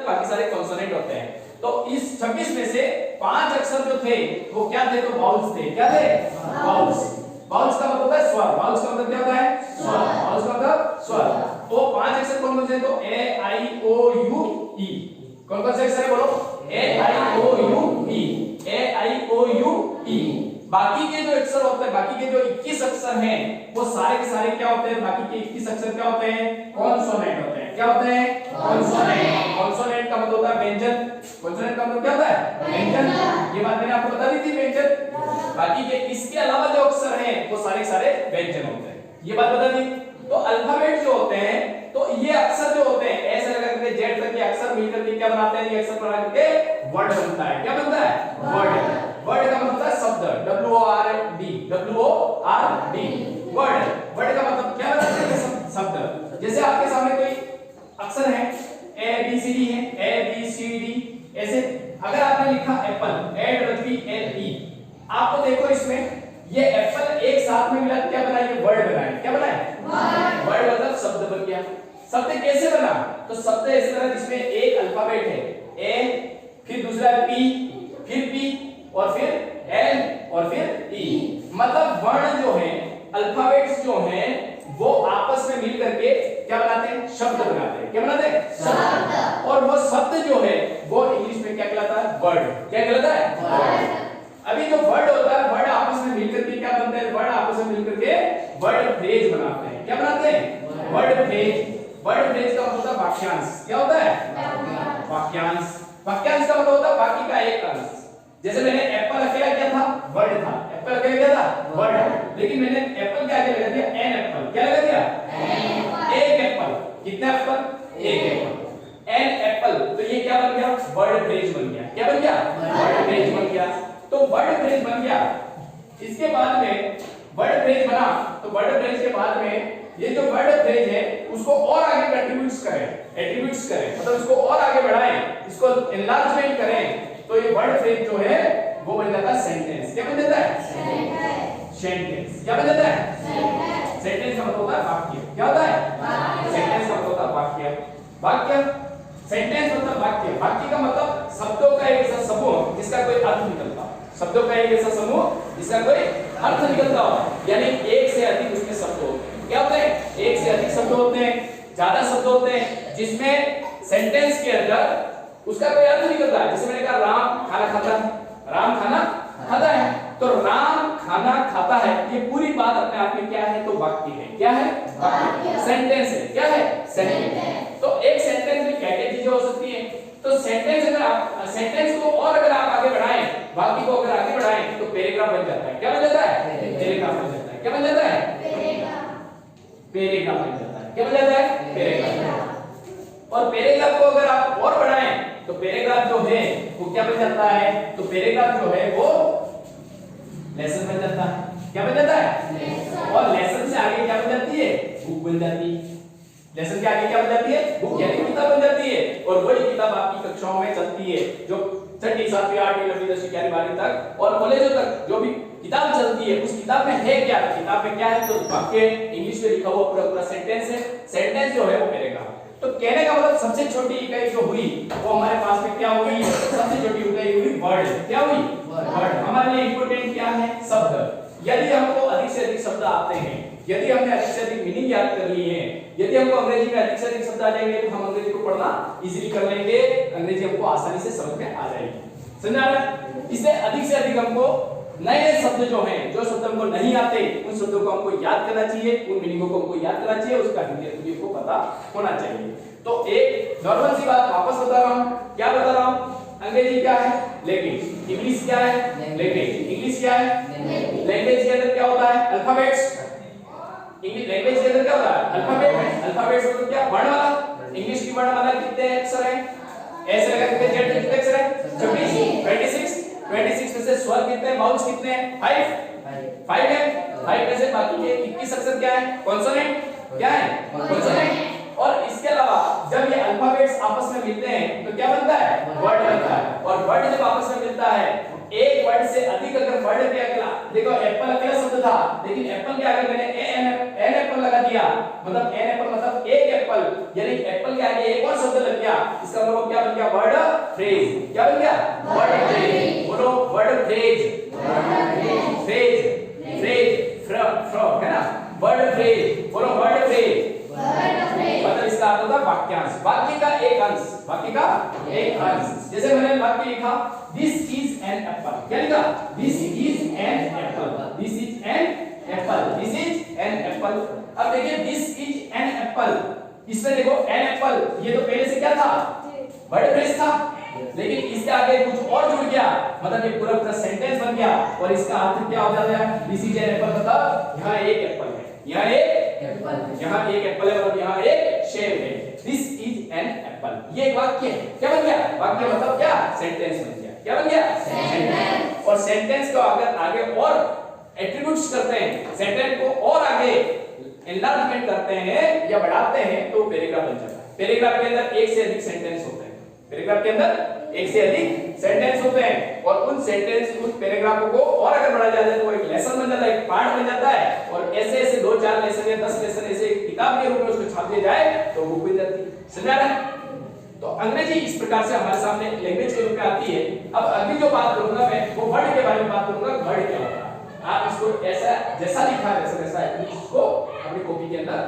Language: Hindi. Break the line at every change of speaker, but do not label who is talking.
बाकी सारे कॉन्सोनेंट होते हैं। तो इस 26 में से 5 अक्षर जो थे वो क्या थे? तो वाउल्स थे। क्या थे? वाउल्स। वाउल्स का मतलब है स्वर। वाउल्स का मतलब क्या होता है? स्वर। वाउल्स का मतलब स्वर। तो 5 अक्षर कौन कौन से? तो ए आई ओ यू ई। कौन कौन से अक्षर है? बोलो। ए आई ओ you E. A I O you ई। बाकी के जो अक्षर होते हैं, बाकी के जो 21 अक्षर हैं, वो सारे के सारे क्या होते हैं? बाकी के 21 अक्षर क्या होते हैं? कॉन्सोनेंट होते हैं। क्या होते हैं? कॉन्सोनेंट। कॉन्सोनेंट का मतलब होता है व्यंजन। कॉन्सोनेंट का मतलब क्या होता है? व्यंजन। ये बात मैंने आपको बता दी थी, व्यंजन। बाकी के इसके अलावा जो अक्षर हैं वो सारे के सारे व्यंजन होते हैं। ये बात बता दी। तो अल्फाबेट जो होते हैं, तो ये अक्षर जो होते हैं ऐसे लगा करके जेड तक के अक्षर मिलकर के क्या बनाते हैं? ये अक्षर बना करके वर्ड बनता है। क्या बनता है? वर्ड। वर्ड का मतलब होता है शब्द। W O R D। W O R D। Word. Word का मतलब क्या बताते हैं? शब्द। जैसे आपके सामने कोई अक्षर है, A B C D है, A B C D ऐसे। अगर आपने लिखा एप्पल, A-P-L-E, आपको देखो इसमें ये एप्पल एक साथ में मिला तो क्या बना? ये वर्ड बना है। क्या बना है? वर्ड मतलब शब्द बन गया। शब्द कैसे बना? तो शब्द ऐसे बना जिसमें एक अल्फाबेट है A, फिर दूसरा P, फिर P और फिर L और फिर E। मतलब वर्ण जो है, अल्फाबेट्स जो हैं, वो आपस में मिल करके क्या बनाते हैं? शब्द बनाते हैं। क्या बनाते हैं? शब्द। और वो शब्द जो है वो इंग्लिश में क्या कहलाता है? वर्ड। क्या कहलाता है? वर्ड। अभी जो वर्ड होता है, वर्ड आपस में मिलकर के क्या बनते हैं? वर्ड आपस में मिलकर के वर्ड फ्रेज बनाते हैं। क्या बनाते हैं? Word phrase. वर्ड फ्रेज का मतलब होता है वाक्यांश। क्या होता है? वाक्यांश। वाक्यांश का मतलब होता है बाकी का एक अंश। जैसे मैंने एप्पल अकेला क्या था? वर्ड था। एप्पल अकेला क्या था? वर्ड। लेकिन मैंने एप्पल क्या आगे लगा दिया? An apple. क्या लगा दिया? एक एप्पल। कितने एप्पल? एक एप्पल। An apple. तो ये क्या बन गया? वर्ड फ्रेज बन गया। क्या बन गया? वर्ड फ्रेज बन गया। तो वर्ड फ्रेज बन गया। इसके बाद में वर्ड फ्रेज बना, तो वर्ड फ्रेज के बाद में ये जो वर्ड फ्रेज है उसको और आगे कंट्रीब्यूट्स करें, एट्रीब्यूट्स करें, मतलब इसको और आगे बढ़ाएं, इसको एनलार्जमेंट करें, तो ये वर्ड फ्रेज जो है वो बन जाता है सेंटेंस। क्या बन जाता है? सेंटेंस। क्या बन जाता है? सेंटेंस का मतलब होता है वाक्य। क्या होता है? सेंटेंस का मतलब होता है वाक्य। वाक्य। सेंटेंस मतलब वाक्य। वाक्य का मतलब शब्दों का एक ऐसा समूह जिसका कोई अर्थ निकलता हो। शब्दों का एक ऐसा समूह जिसका कोई अर्थ निकलता हो, यानी एक से अधिक उसमें शब्द होते हैं। क्या होते हैं? एक से अधिक शब्द होते हैं, ज्यादा शब्द होते हैं, जिसमें सेंटेंस के अंदर उसका कोई अर्थ निकलता है। जैसे मैंने कहा राम खाना खाता है। राम खाना खाता है, तो राम खाना खाता है, ये पूरी बात अपने आप में क्या है? तो वाक्य है। क्या है? वाक्य। सेंटेंस है। क्या है? सेंटेंस। तो एक सेंटेंस में क्या क्या चीजें हो सकती है? तो सेंटेंस अगर आप सेंटेंस को और अगर आप आगे बढ़ाएं, वाक्य को अगर आगे बढ़ाएं, तो पैराग्राफ बन जाता है। क्या बन जाता है? पैराग्राफ बन जाता है। क्या बन जाता है? पैराग्राफ बन जाता है। क्या बन जाता है? पैराग्राफ। और पैराग्राफ को अगर आप और बढ़ाएं, तो पैराग्राफ जो है वो क्या बन जाता है? तो पैराग्राफ जो है वो लेसन बन जाता है। क्या बन जाता है? और लेसन से आगे क्या बन जाती है? बुक बन जाती है। लेसन के आगे क्या बन जाती है? बुक यानी किताब बन जाती है। और वही किताब आपकी कक्षाओं में चलती है, जो 6ठी 7वीं 8वीं 9वीं 10वीं 11वीं 12वीं तक और कॉलेजों तक जो भी किताब चलती है, उस किताब में है क्या? किताब में क्या है? तो वाक्य, इंग्लिश में लिखा हुआ पूरा पूरा सेंटेंस है। सेंटेंस जो है वो पैराग्राफ। तो कहने का मतलब सबसे छोटी इकाई जो हुई वो हमारे पास में क्या हुई? सबसे छोटी इकाई हुई वर्ड। क्या हुई? वर्ड। हमारे लिए इंपॉर्टेंट क्या है? शब्द। यदि हमको अधिक से अधिक शब्द आते हैं, यदि हमने अधिक से अधिक मीनिंग याद कर लिए हैं, यदि हमको अंग्रेजी में अधिक से अधिक शब्द आ जाएंगे, तो हम अंग्रेजी को पढ़ना इजीली कर लेंगे, अंग्रेजी हमको आसानी से समझ में आ जाएगी। समझ आ रहा है? इससे अधिक से अधिक हमको नए नए शब्द जो हैं, जो शब्द हमको नहीं आते, उन शब्दों को हमको याद करना चाहिए, उन मीनिंगों को हमको याद करना चाहिए, उसका हिंदी अर्थ को पता होना चाहिए। तो एक नॉर्मल सी बात वापस बता रहा हूं। क्या बता रहा हूं? अंग्रेजी क्या है? लैंग्वेज। इंग्लिश क्या है? लैंग्वेज। इंग्लिश क्या है? लैंग्वेज के अंदर क्या होता है? अल्फाबेट्स। इंग्लिश लैंग्वेज के अंदर क्या होता है? अल्फाबेट। अल्फाबेट्स मतलब क्या? वर्णमाला। इंग्लिश की वर्णमाला कितने अक्षर हैं? ऐसे लगा के जेड कितने अक्षर हैं? 26 26 में से स्वर कितने हैं? वाउल्स कितने हैं? 5 है। 5 में से बाकी के 21 अक्षर क्या है? कॉन्सोनेंट। क्या है? कॉन्सोनेंट। और इसके अलावा जब ये अल्फाबेट्स आपस में मिलते हैं तो क्या बनता है? वर्ड बनता है। और वर्ड जब आपस में मिलता है, एक वर्ड से अधिक अगर वर्ड के अगला, देखो एप्पल अकेला शब्द था, लेकिन एप्पल के आगे मैंने एन एप्पल लगा दिया, मतलब एन एप्पल मतलब एक एप्पल, यानी एप्पल के आगे एक और शब्द लग गया, इसका मतलब क्या बन गया? फ्रेज। क्या बन गया? Word phrase. बोलो word phrase. Phrase phrase from है ना, वर्ड फ्रेज। बोलो वर्ड फ्रेज। मतलब इसका अर्थ होता है वाक्यांश, वाक्य का एक अंश, वाक्य का एक अंश। जैसे मैंने वाक्य लिखा दिस इज एन एप्पल, क्या लिखा? This is an apple, this is an apple, this is an apple. अब देखिए दिस इज एन एप्पल, इसमें देखो एन एप्पल, ये तो पहले से क्या था? वर्ड फ्रेज था, लेकिन इसके आगे कुछ और जुड़ गया, मतलब ये पूरा सेंटेंस बन गया और इसका अर्थ क्या हो जाता है? दिस इज एन एप्पल मतलब यहाँ एक एप्पल है, यहाँ एक एप्पल है, यहाँ एक एप्पल है, मतलब यहाँ एक सेब है। दिस इज एन एप्पल, ये एक वाक्य है। क्या बन गया? वाक्य मतलब क्या? सेंटेंस बन गया। क्या बन गया? सेंटेंस। और सेंटेंस को अगर आगे और एट्रीब्यूट्स करते हैं, सेंटेंस को और आगे एनलार्जमेंट करते हैं या बढ़ाते हैं तो पैराग्राफ बन जाता है। पैराग्राफ के अंदर एक से अधिक सेंटेंस होते हैं, पैराग्राफ के अंदर एक से अधिक सेंटेंस होते हैं और उन सेंटेंस, उन पैराग्राफों को और अगर बढ़ाया जाए तो एक लेसन बन जाता है, एक पार्ट बन जाता है और ऐसे ऐसे 2-4 लेसन या 10 लेसन ऐसे किताब के रूप में उसको छाप दिया जाए तो बुक बन जाती है। समझ आ रहा है? तो अंग्रेजी इस प्रकार से हमारे सामने लैंग्वेज के रूप में आती है। अब अगली जो बात करूंगा मैं वो वर्ड के बारे में बात करूंगा। वर्ड क्या होता है? आप इसको ऐसा जैसा लिखा है वैसा इसको अपनी कॉपी के अंदर